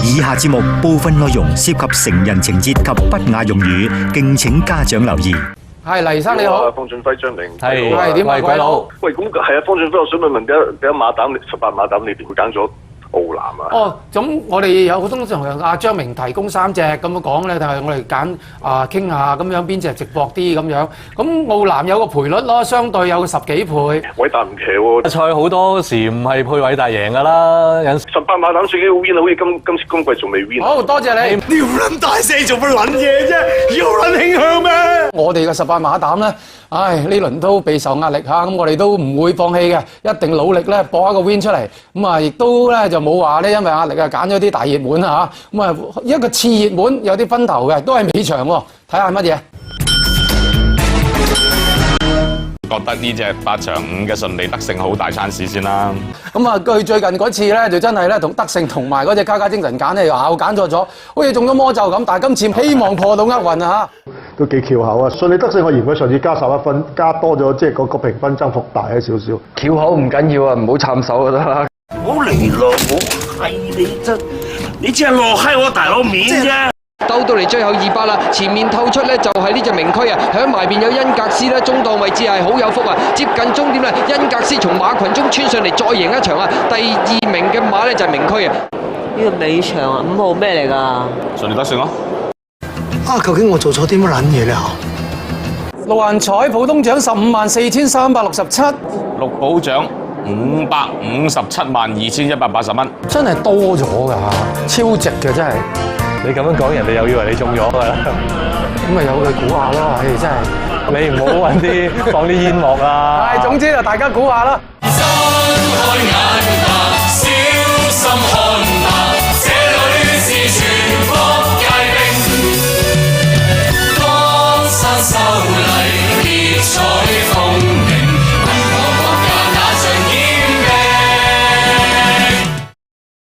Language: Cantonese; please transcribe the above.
以下節目部分內容涉及成人情節及不雅用語，敬請家長留意。係黎生你好，方俊輝張明係點啊？鬼佬，喂，咁係啊，方俊輝，我想問點解馬膽18馬膽裏邊會揀咗傲南啊？哦，咁我哋有好多同阿張明提供3隻咁樣講咧，但係我哋揀傾下咁樣邊隻直播啲咁樣。咁傲南有個賠率咯，相對有個10幾倍。偉達唔騎喎，賽好多時唔係配偉達贏㗎啦，有18馬膽最緊要 win，好似今次今季仲未 win。好多謝你。你咁大聲做乜撚嘢啫？要撚傾向咩？我哋嘅18馬膽咧，呢輪都備受壓力嚇，咁我哋都唔會放棄嘅，一定努力咧搏一個 win 出嚟。咁啊，亦都咧就冇話咧，因為壓力啊揀咗啲大熱門啊嚇。咁啊，一個次熱門有啲分頭嘅，都係尾場喎。睇下乜嘢？覺得呢隻8場5嘅順利得勝好大餐市先啦。咁啊，據最近嗰次咧，就真係咧同德勝同埋嗰隻加精神揀咧，又揀錯咗，好似中咗魔咒咁。但係今次希望破到厄運啊嚇！都幾翹口啊！順利得勝，我嫌佢上次加11分，加多咗，即係個評分增幅大咗少少。翹口唔緊要啊，唔好參手就得啦。我嚟咯，我係你啫，你只係落喺我大佬面啫。鬥到嚟最後200啦，前面透出咧就係呢隻名區啊，響埋邊有恩格斯咧，中檔位置係好有福啊！接近終點咧，恩格斯從馬群中穿上嚟，再贏一場啊！第2名嘅馬咧就係名區啊！呢個尾場啊，5號咩嚟㗎？順利得勝咯。究竟我做錯啲乜撚嘢咧？六環彩普通獎154,367，綠寶獎5572180蚊，真係多咗㗎嚇，超值嘅真係。你咁樣講，人哋又以為你中咗㗎啦。咁咪有佢估下咯，真係。你唔好揾啲放啲煙幕啊！總之就大家估下啦。睜開眼吧，小心看。